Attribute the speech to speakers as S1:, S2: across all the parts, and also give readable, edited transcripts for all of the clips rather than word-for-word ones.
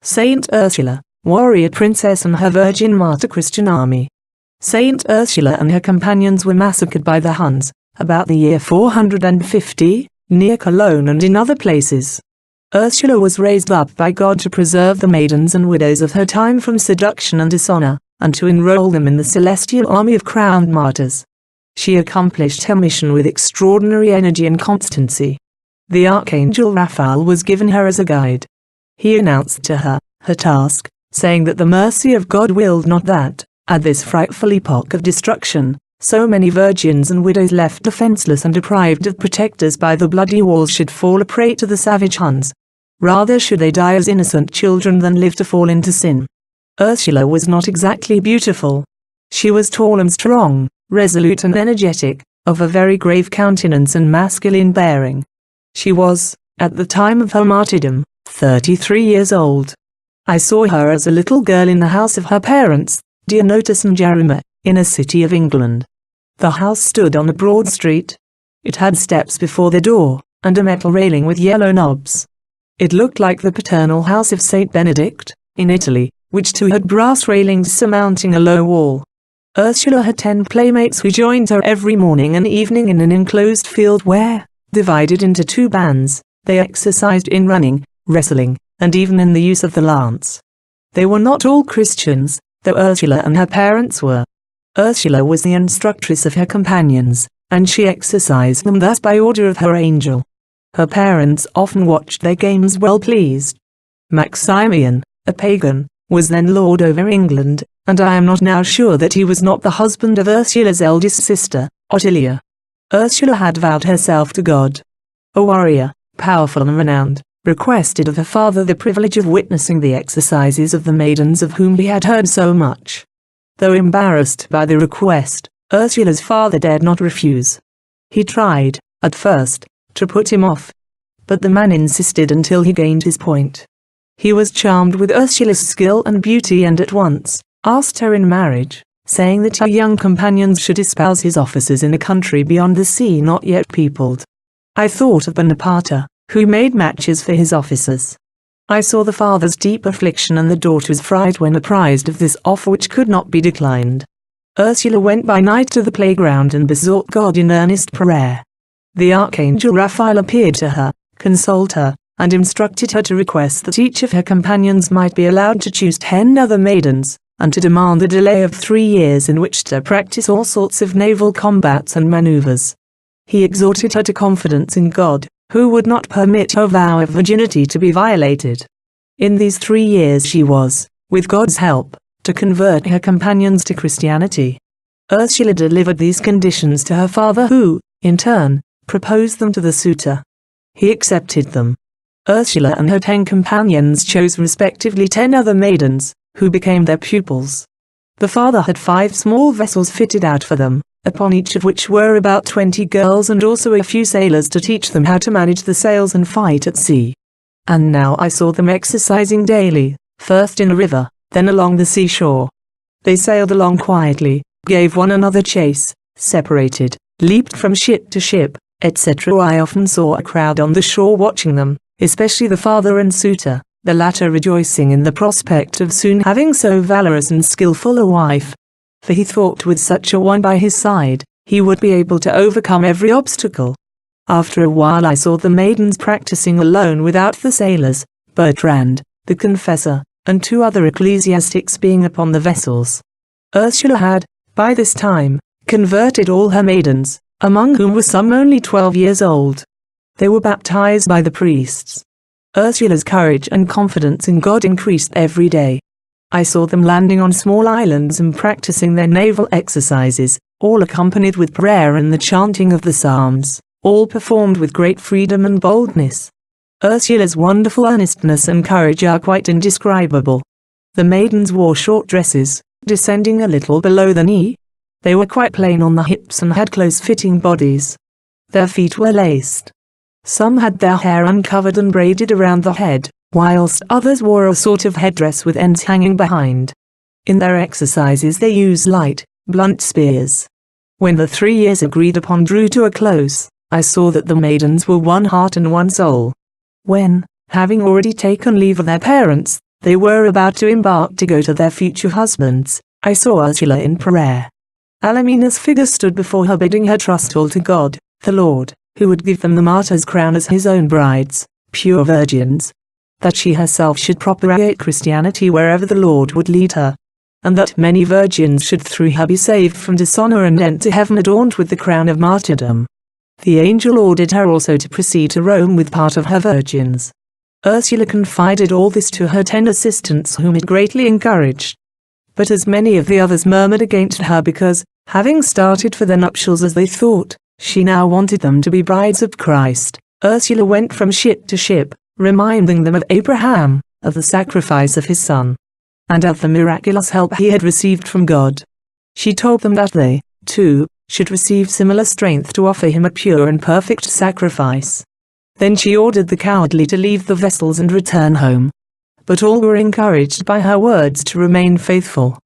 S1: Saint Ursula, warrior princess and her virgin martyr Christian army. Saint Ursula and her companions were massacred by the Huns, about the year 450, near Cologne and in other places. Ursula was raised up by God to preserve the maidens and widows of her time from seduction and dishonor, and to enroll them in the celestial army of crowned martyrs. She accomplished her mission with extraordinary energy and constancy. The archangel Raphael was given her as a guide. He announced to her task, saying that the mercy of God willed not that, at this frightful epoch of destruction, so many virgins and widows left defenseless and deprived of protectors by the bloody wars should fall a prey to the savage Huns. Rather should they die as innocent children than live to fall into sin. Ursula was not exactly beautiful. She was tall and strong, resolute and energetic, of a very grave countenance and masculine bearing. She was, at the time of her martyrdom, 33 years old. I saw her as a little girl in the house of her parents, Dionysus and Jerome, in a city of England. The house stood on a broad street. It had steps before the door, and a metal railing with yellow knobs. It looked like the paternal house of Saint Benedict, in Italy, which too had brass railings surmounting a low wall. Ursula had 10 playmates who joined her every morning and evening in an enclosed field where, divided into 2 bands, they exercised in running, wrestling, and even in the use of the lance. They were not all Christians, though Ursula and her parents were. Ursula was the instructress of her companions, and she exercised them thus by order of her angel. Her parents often watched their games well pleased. Maximian, a pagan, was then lord over England, and I am not now sure that he was not the husband of Ursula's eldest sister, Ottilia. Ursula had vowed herself to God. A warrior, powerful and renowned, requested of her father the privilege of witnessing the exercises of the maidens of whom he had heard so much. Though embarrassed by the request, Ursula's father dared not refuse. He tried, at first, to put him off. But the man insisted until he gained his point. He was charmed with Ursula's skill and beauty and at once asked her in marriage, saying that her young companions should espouse his officers in a country beyond the sea not yet peopled. I thought of Bonaparte, who made matches for his officers. I saw the father's deep affliction and the daughter's fright when apprised of this offer which could not be declined. Ursula went by night to the playground and besought God in earnest prayer. The archangel Raphael appeared to her, consoled her, and instructed her to request that each of her companions might be allowed to choose 10 other maidens, and to demand the delay of 3 years in which to practice all sorts of naval combats and maneuvers. He exhorted her to confidence in God, who would not permit her vow of virginity to be violated. In these 3 years she was, with God's help, to convert her companions to Christianity. Ursula delivered these conditions to her father who, in turn, proposed them to the suitor. He accepted them. Ursula and her 10 companions chose respectively 10 other maidens, who became their pupils. The father had 5 small vessels fitted out for them, upon each of which were about 20 girls and also a few sailors to teach them how to manage the sails and fight at sea. And now I saw them exercising daily, first in a river, then along the seashore. They sailed along quietly, gave one another chase, separated, leaped from ship to ship, etc. I often saw a crowd on the shore watching them, especially the father and suitor, the latter rejoicing in the prospect of soon having so valorous and skillful a wife. For he thought with such a one by his side, he would be able to overcome every obstacle. After a while I saw the maidens practicing alone without the sailors, Bertrand, the confessor, and 2 other ecclesiastics being upon the vessels. Ursula had, by this time, converted all her maidens, among whom were some only 12 years old. They were baptized by the priests. Ursula's courage and confidence in God increased every day. I saw them landing on small islands and practicing their naval exercises, all accompanied with prayer and the chanting of the psalms, all performed with great freedom and boldness. Ursula's wonderful earnestness and courage are quite indescribable. The maidens wore short dresses, descending a little below the knee. They were quite plain on the hips and had close-fitting bodies. Their feet were laced. Some had their hair uncovered and braided around the head, whilst others wore a sort of headdress with ends hanging behind. In their exercises they used light, blunt spears. When the 3 years agreed upon drew to a close, I saw that the maidens were one heart and one soul. When, having already taken leave of their parents, they were about to embark to go to their future husbands, I saw Ursula in prayer. Alamina's figure stood before her, bidding her trust all to God, the Lord, who would give them the martyr's crown as his own brides, pure virgins. That she herself should propagate Christianity wherever the Lord would lead her, and that many virgins should through her be saved from dishonor and enter heaven adorned with the crown of martyrdom. The angel ordered her also to proceed to Rome with part of her virgins. Ursula confided all this to her 10 assistants, whom it greatly encouraged. But as many of the others murmured against her because, having started for their nuptials as they thought, she now wanted them to be brides of Christ, Ursula went from ship to ship, reminding them of Abraham, of the sacrifice of his son, and of the miraculous help he had received from God. She told them that they, too, should receive similar strength to offer him a pure and perfect sacrifice. Then she ordered the cowardly to leave the vessels and return home. But all were encouraged by her words to remain faithful.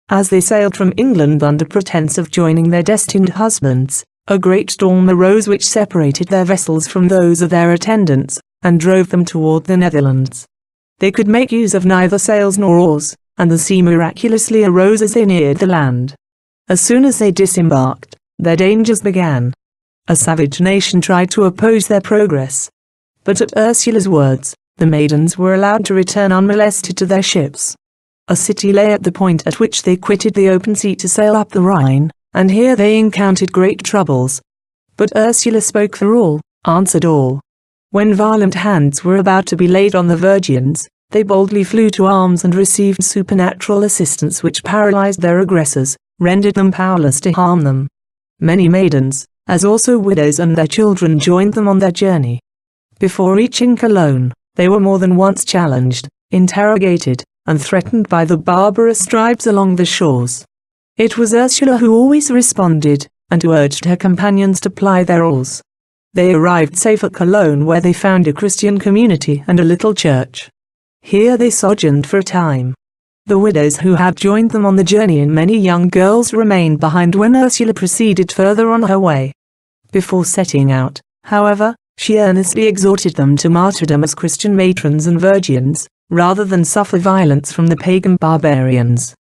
S1: As they sailed from England under pretense of joining their destined husbands, a great storm arose which separated their vessels from those of their attendants, and drove them toward the Netherlands. They could make use of neither sails nor oars, and the sea miraculously arose as they neared the land. As soon as they disembarked, their dangers began. A savage nation tried to oppose their progress. But at Ursula's words, the maidens were allowed to return unmolested to their ships. A city lay at the point at which they quitted the open sea to sail up the Rhine, and here they encountered great troubles. But Ursula spoke for all, answered all. When violent hands were about to be laid on the virgins, they boldly flew to arms and received supernatural assistance which paralyzed their aggressors, rendered them powerless to harm them. Many maidens, as also widows and their children, joined them on their journey. Before reaching Cologne, they were more than once challenged, interrogated, and threatened by the barbarous tribes along the shores. It was Ursula who always responded, and who urged her companions to ply their oars. They arrived safe at Cologne, where they found a Christian community and a little church. Here they sojourned for a time. The widows who had joined them on the journey and many young girls remained behind when Ursula proceeded further on her way. Before setting out, however, she earnestly exhorted them to martyrdom as Christian matrons and virgins, rather than suffer violence from the pagan barbarians.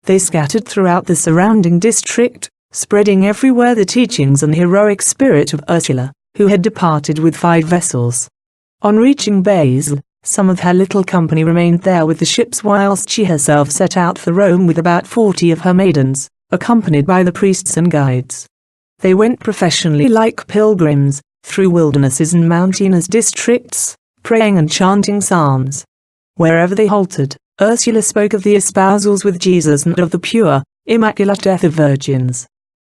S1: They scattered throughout the surrounding district, spreading everywhere the teachings and heroic spirit of Ursula, who had departed with 5 vessels. On reaching Basel, some of her little company remained there with the ships, whilst she herself set out for Rome with about 40 of her maidens, accompanied by the priests and guides. They went professionally like pilgrims, through wildernesses and mountainous districts, praying and chanting psalms. Wherever they halted, Ursula spoke of the espousals with Jesus and of the pure, immaculate death of virgins.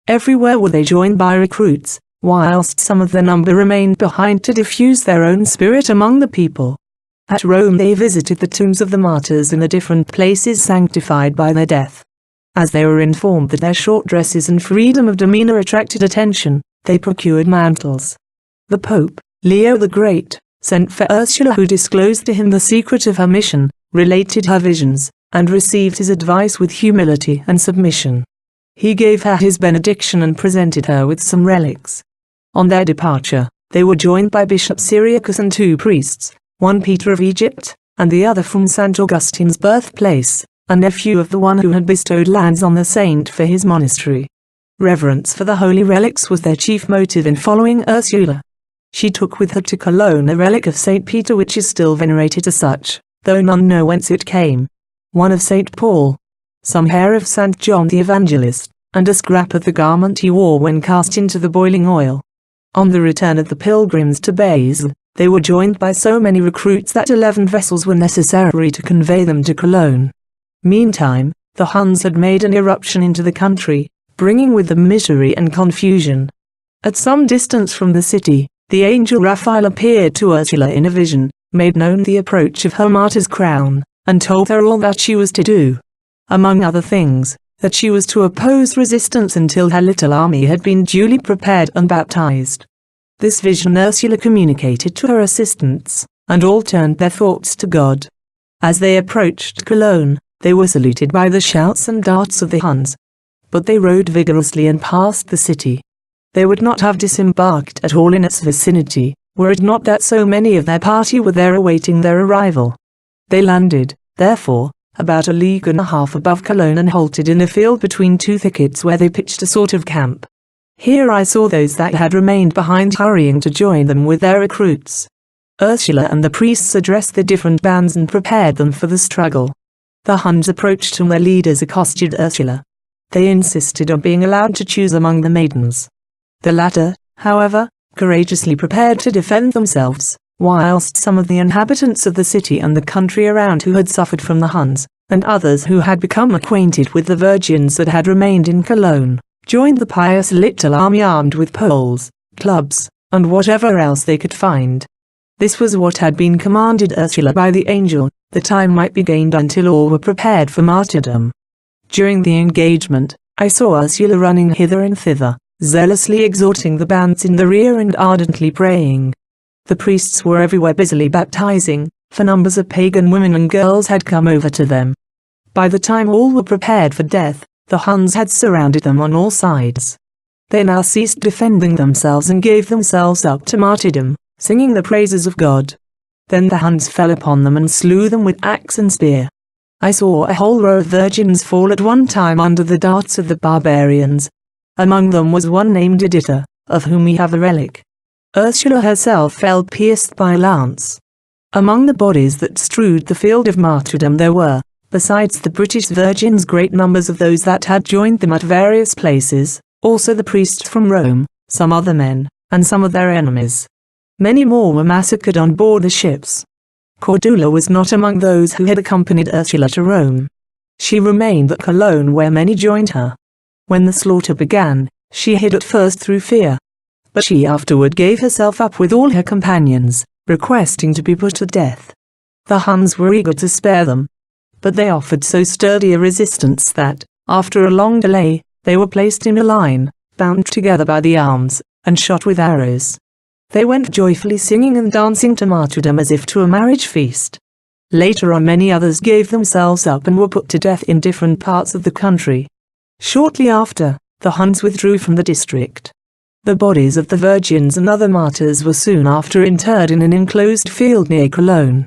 S1: Everywhere were they joined by recruits, whilst some of their number remained behind to diffuse their own spirit among the people. At Rome they visited the tombs of the martyrs in the different places sanctified by their death. As they were informed that their short dresses and freedom of demeanor attracted attention, they procured mantles. The Pope, Leo the Great, sent for Ursula, who disclosed to him the secret of her mission, related her visions, and received his advice with humility and submission. He gave her his benediction and presented her with some relics. On their departure, they were joined by Bishop Cyriacus and 2 priests, one Peter of Egypt, and the other from St. Augustine's birthplace, a nephew of the one who had bestowed lands on the saint for his monastery. Reverence for the holy relics was their chief motive in following Ursula. She took with her to Cologne a relic of St. Peter which is still venerated as such, though none know whence it came, one of St. Paul, some hair of St. John the Evangelist, and a scrap of the garment he wore when cast into the boiling oil. On the return of the pilgrims to Basel, they were joined by so many recruits that 11 vessels were necessary to convey them to Cologne. Meantime, the Huns had made an irruption into the country, bringing with them misery and confusion. At some distance from the city, the angel Raphael appeared to Ursula in a vision, made known the approach of her martyr's crown, and told her all that she was to do. Among other things, that she was to oppose resistance until her little army had been duly prepared and baptized. This vision Ursula communicated to her assistants, and all turned their thoughts to God. As they approached Cologne, they were saluted by the shouts and darts of the Huns. But they rowed vigorously and passed the city. They would not have disembarked at all in its vicinity, were it not that so many of their party were there awaiting their arrival. They landed, therefore, about a league and a half above Cologne and halted in a field between two thickets where they pitched a sort of camp. Here I saw those that had remained behind hurrying to join them with their recruits. Ursula and the priests addressed the different bands and prepared them for the struggle. The Huns approached and their leaders accosted Ursula. They insisted on being allowed to choose among the maidens. The latter, however, courageously prepared to defend themselves, whilst some of the inhabitants of the city and the country around who had suffered from the Huns, and others who had become acquainted with the virgins that had remained in Cologne, joined the pious little army armed with poles, clubs, and whatever else they could find. This was what had been commanded Ursula by the angel, the time might be gained until all were prepared for martyrdom. During the engagement, I saw Ursula running hither and thither, zealously exhorting the bands in the rear and ardently praying. The priests were everywhere busily baptizing, for numbers of pagan women and girls had come over to them. By the time all were prepared for death, the Huns had surrounded them on all sides. They now ceased defending themselves and gave themselves up to martyrdom, singing the praises of God. Then the Huns fell upon them and slew them with axe and spear. I saw a whole row of virgins fall at one time under the darts of the barbarians. Among them was one named Editha, of whom we have a relic. Ursula herself fell pierced by a lance. Among the bodies that strewed the field of martyrdom there were, besides the British virgins, great numbers of those that had joined them at various places, also the priests from Rome, some other men, and some of their enemies. Many more were massacred on board the ships. Cordula was not among those who had accompanied Ursula to Rome. She remained at Cologne where many joined her. When the slaughter began, she hid at first through fear. But she afterward gave herself up with all her companions, requesting to be put to death. The Huns were eager to spare them, but they offered so sturdy a resistance that, after a long delay, they were placed in a line, bound together by the arms, and shot with arrows. They went joyfully singing and dancing to martyrdom as if to a marriage feast. Later on many others gave themselves up and were put to death in different parts of the country. Shortly after, the Huns withdrew from the district. The bodies of the virgins and other martyrs were soon after interred in an enclosed field near Cologne.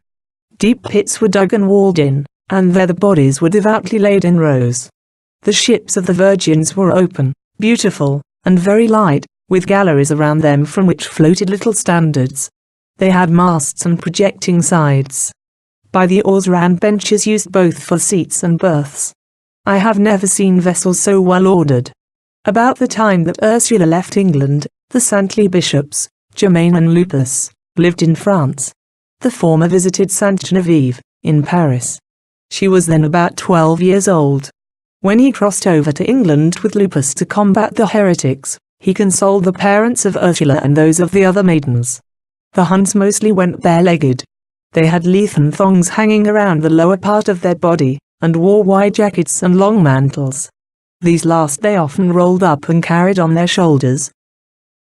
S1: Deep pits were dug and walled in, and there the bodies were devoutly laid in rows. The ships of the virgins were open, beautiful, and very light, with galleries around them from which floated little standards. They had masts and projecting sides. By the oars ran benches used both for seats and berths. I have never seen vessels so well ordered. About the time that Ursula left England, the saintly bishops, Germain and Lupus, lived in France. The former visited Sainte Geneviève, in Paris. She was then about 12 years old. When he crossed over to England with Lupus to combat the heretics, he consoled the parents of Ursula and those of the other maidens. The Huns mostly went bare-legged. They had leathern thongs hanging around the lower part of their body, and wore wide jackets and long mantles. These last they often rolled up and carried on their shoulders,